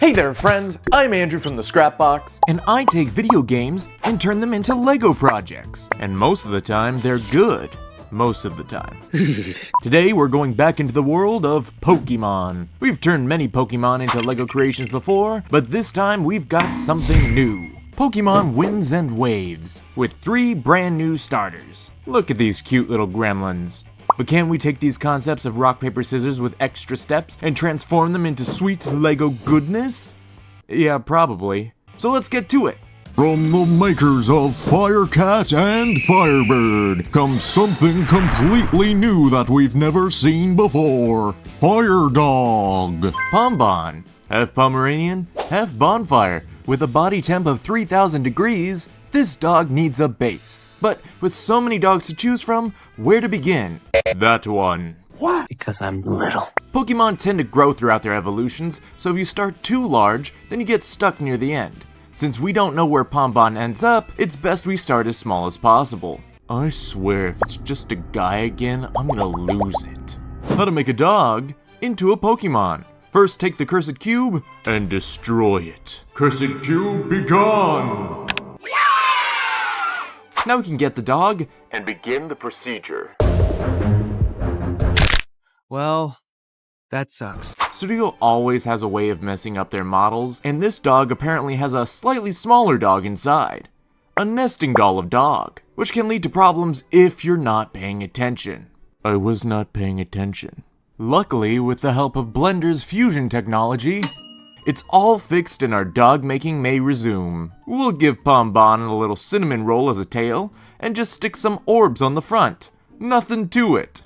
Hey there friends, I'm Andrew from the Scrapbox, and I take video games and turn them into Lego projects. And most of the time, they're good. Most of the time. Today, we're going back into the world of Pokemon. We've turned many Pokemon into Lego creations before, but this time we've got something new. Pokemon Winds and Waves, with 3 brand new starters. Look at these cute little gremlins. But can we take these concepts of rock, paper, scissors with extra steps and transform them into sweet Lego goodness? Yeah, probably. So let's get to it. From the makers of Firecat and Firebird comes something completely new that we've never seen before. Fire Dog Pon Bon, half Pomeranian, half bonfire. With a body temp of 3,000 degrees, this dog needs a base. But with so many dogs to choose from, where to begin? That one. What? Because I'm little. Pokemon tend to grow throughout their evolutions, so if you start too large, then you get stuck near the end. Since we don't know where Pon Bon ends up, it's best we start as small as possible. I swear if it's just a guy again, I'm gonna lose it. How to make a dog into a Pokemon. First, take the cursed cube and destroy it. Cursed cube, be gone! Now we can get the dog and begin the procedure. Well, that sucks. Studio always has a way of messing up their models, and this dog apparently has a slightly smaller dog inside. A nesting doll of dog, which can lead to problems if you're not paying attention. I was not paying attention. Luckily, with the help of Blender's fusion technology, it's all fixed and our dog making may resume. We'll give Pon Bon a little cinnamon roll as a tail, and just stick some orbs on the front. Nothing to it.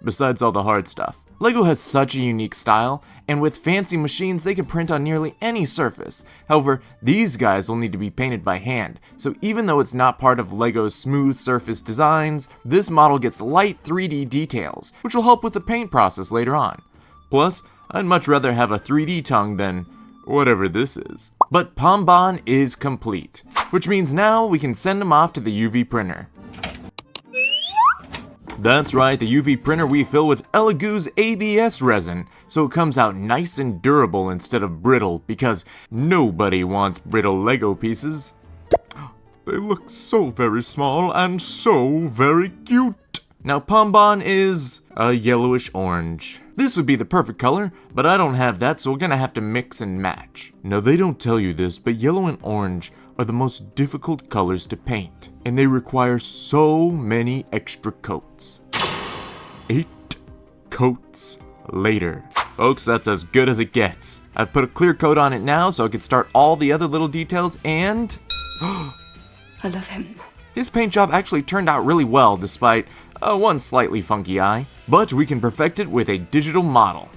Besides all the hard stuff. Lego has such a unique style, and with fancy machines they can print on nearly any surface. However, these guys will need to be painted by hand, so even though it's not part of Lego's smooth surface designs, this model gets light 3D details, which will help with the paint process later on. Plus, I'd much rather have a 3D tongue than whatever this is. But Pon Bon is complete, which means now we can send him off to the UV printer. That's right, the UV printer we fill with Elegoo's ABS resin, so it comes out nice and durable instead of brittle, because nobody wants brittle Lego pieces. They look so very small and so very cute. Now Pon Bon is a yellowish orange. This would be the perfect color, but I don't have that, so we're gonna have to mix and match. Now they don't tell you this, but yellow and orange are the most difficult colors to paint, and they require so many extra coats. 8 coats later. Folks, that's as good as it gets. I've put a clear coat on it now so I can start all the other little details and... I love him. His paint job actually turned out really well despite one slightly funky eye, but we can perfect it with a digital model.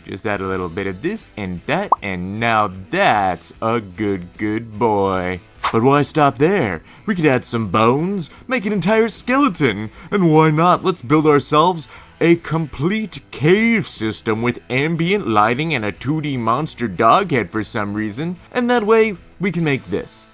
Just add a little bit of this and that, and now that's a good boy. But why stop there? We could add some bones, make an entire skeleton, and why not? Let's build ourselves a complete cave system with ambient lighting and a 2D monster dog head for some reason, and that way we can make this.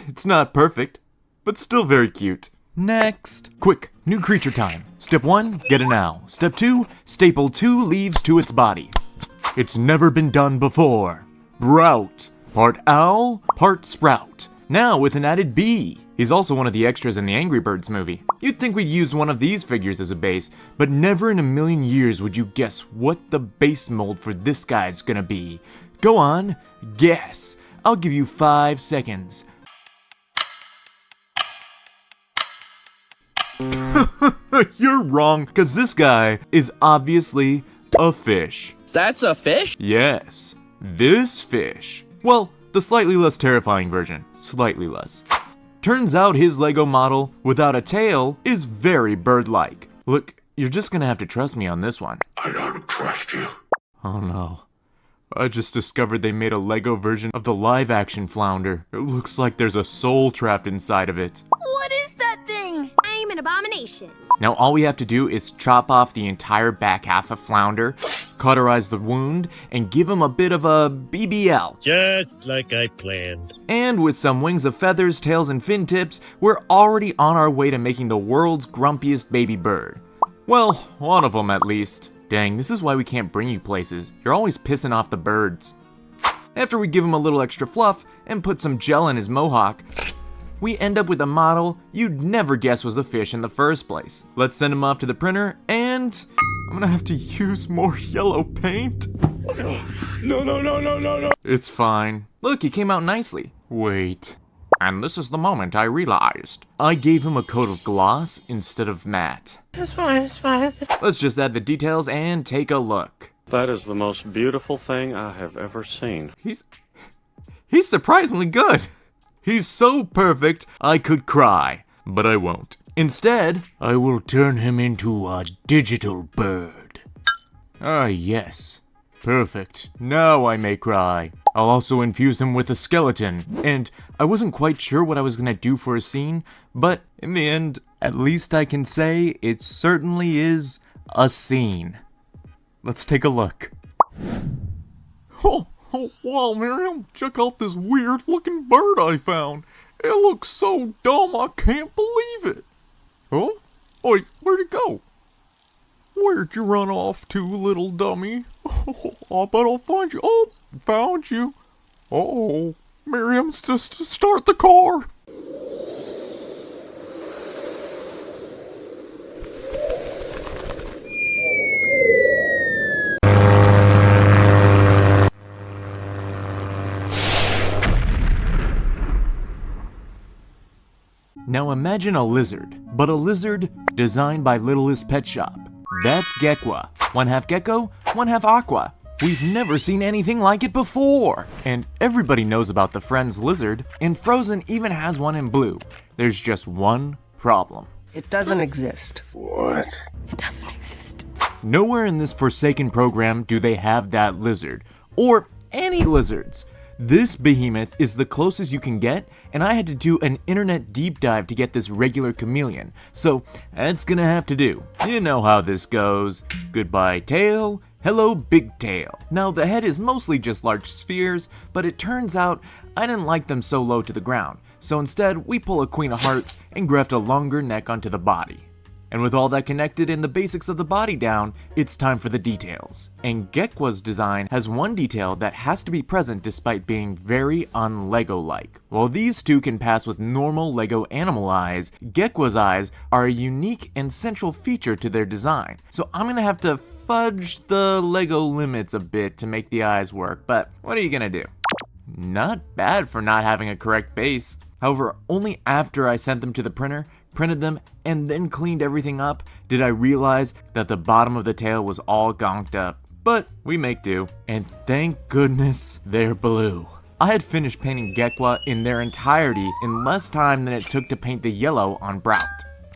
It's not perfect, but still very cute. Next. Quick, new creature time. Step 1, get an owl. Step 2, staple 2 leaves to its body. It's never been done before. Brout. Part owl, part sprout. Now with an added bee. He's also one of the extras in the Angry Birds movie. You'd think we'd use one of these figures as a base, but never in a million years would you guess what the base mold for this guy's gonna be. Go on, guess. I'll give you 5 seconds. You're wrong, because this guy is obviously a fish. That's a fish? Yes, this fish. Well, the slightly less terrifying version. Slightly less. Turns out his Lego model, without a tail, is very bird-like. Look, you're just gonna have to trust me on this one. I don't trust you. Oh no. I just discovered they made a Lego version of the live-action flounder. It looks like there's a soul trapped inside of it. What is that thing? I'm an abomination. Now all we have to do is chop off the entire back half of Flounder, cauterize the wound, and give him a bit of a BBL. Just like I planned. And with some wings of feathers, tails, and fin tips, we're already on our way to making the world's grumpiest baby bird. Well, one of them at least. Dang, this is why we can't bring you places. You're always pissing off the birds. After we give him a little extra fluff and put some gel in his mohawk, we end up with a model you'd never guess was a fish in the first place. Let's send him off to the printer, and I'm gonna have to use more yellow paint. No. It's fine. Look, he came out nicely. Wait. And this is the moment I realized. I gave him a coat of gloss instead of matte. It's fine. Let's just add the details and take a look. That is the most beautiful thing I have ever seen. He's surprisingly good. He's so perfect, I could cry, but I won't. Instead, I will turn him into a digital bird. Ah, yes. Perfect. Now I may cry. I'll also infuse him with a skeleton, and I wasn't quite sure what I was gonna do for a scene, but in the end, at least I can say it certainly is a scene. Let's take a look. Oh, wow, Miriam, check out this weird-looking bird I found. It looks so dumb, I can't believe it. Oh? Wait, where'd it go? Where'd you run off to, little dummy? Oh, I bet I'll find you. Oh, found you. Uh-oh. Miriam's just to start the car. Now imagine a lizard, but a lizard designed by Littlest Pet Shop. That's Geckua. One half gecko, one half aqua. We've never seen anything like it before! And everybody knows about the Friends lizard, and Frozen even has one in blue. There's just one problem. It doesn't exist. What? It doesn't exist. Nowhere in this Forsaken program do they have that lizard, or any lizards. This behemoth is the closest you can get, and I had to do an internet deep dive to get this regular chameleon, so that's gonna have to do. You know how this goes. Goodbye tail, hello big tail. Now the head is mostly just large spheres, but it turns out I didn't like them so low to the ground, so instead we pull a Queen of Hearts and graft a longer neck onto the body. And with all that connected and the basics of the body down, it's time for the details. And Geckua's design has one detail that has to be present despite being very un-Lego-like. While these two can pass with normal Lego animal eyes, Geckua's eyes are a unique and central feature to their design. So I'm gonna have to fudge the Lego limits a bit to make the eyes work, but what are you gonna do? Not bad for not having a correct base. However, only after I sent them to the printer, printed them, and then cleaned everything up, did I realize that the bottom of the tail was all gonked up. But we make do, and thank goodness they're blue. I had finished painting Geckua in their entirety in less time than it took to paint the yellow on Brout.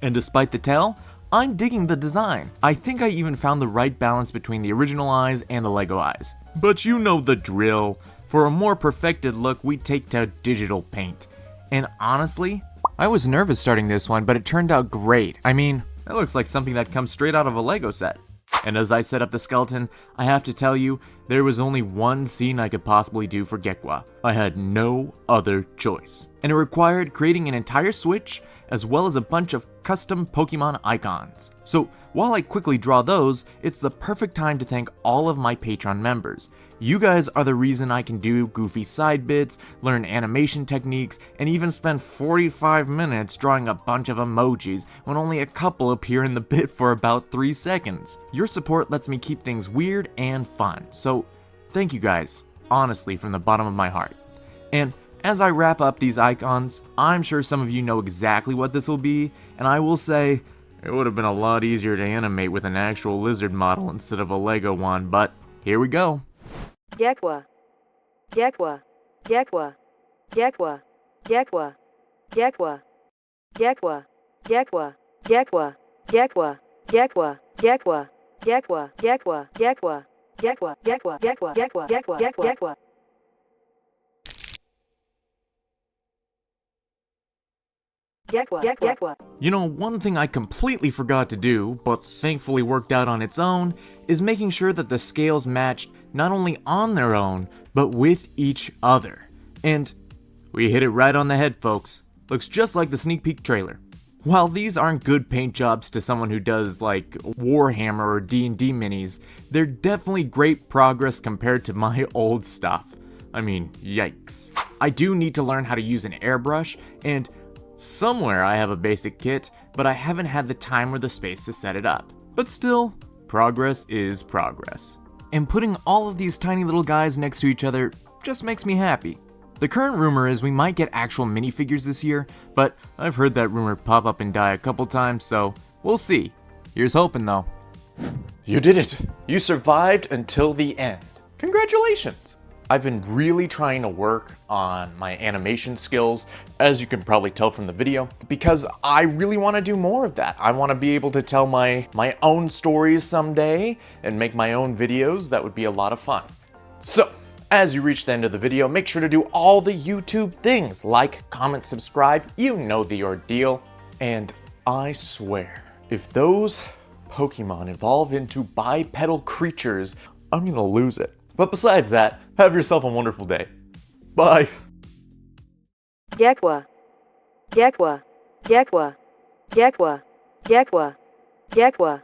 And despite the tail, I'm digging the design. I think I even found the right balance between the original eyes and the Lego eyes. But you know the drill. For a more perfected look, we take to digital paint. And honestly, I was nervous starting this one, but it turned out great. I mean, that looks like something that comes straight out of a Lego set. And as I set up the skeleton, I have to tell you, there was only one scene I could possibly do for Geckua. I had no other choice. And it required creating an entire Switch, as well as a bunch of custom Pokemon icons. So while I quickly draw those, it's the perfect time to thank all of my Patreon members. You guys are the reason I can do goofy side bits, learn animation techniques, and even spend 45 minutes drawing a bunch of emojis when only a couple appear in the bit for about 3 seconds. Your support lets me keep things weird and fun, so thank you guys, honestly, from the bottom of my heart. And as I wrap up these icons, I'm sure some of you know exactly what this will be, and I will say, it would have been a lot easier to animate with an actual lizard model instead of a Lego one, but here we go. Geckua, Geckua, Geckua, Geckua, Geckua, Geckua, Geckua, Geckua, Geckua, Geckua, Geckua, Geckua, Geckua, Geckua, Geckua, Geckua, Geckua, Geckua, Geckua, Geckua, Geckua. Geckua, Geckua. You know, one thing I completely forgot to do, but thankfully worked out on its own, is making sure that the scales matched not only on their own, but with each other. And we hit it right on the head, folks. Looks just like the sneak peek trailer. While these aren't good paint jobs to someone who does like Warhammer or D&D minis, they're definitely great progress compared to my old stuff. I mean, yikes. I do need to learn how to use an airbrush, and somewhere I have a basic kit, but I haven't had the time or the space to set it up. But still, progress is progress. And putting all of these tiny little guys next to each other just makes me happy. The current rumor is we might get actual minifigures this year, but I've heard that rumor pop up and die a couple times, so we'll see. Here's hoping though. You did it! You survived until the end. Congratulations! I've been really trying to work on my animation skills, as you can probably tell from the video, because I really want to do more of that. I want to be able to tell my own stories someday and make my own videos. That would be a lot of fun. So, as you reach the end of the video, make sure to do all the YouTube things. Like, comment, subscribe, you know the ordeal. And I swear, if those Pokemon evolve into bipedal creatures, I'm gonna lose it. But besides that, have yourself a wonderful day. Bye. Geckua, Geckua, Geckua, Geckua, Geckua, Geckua.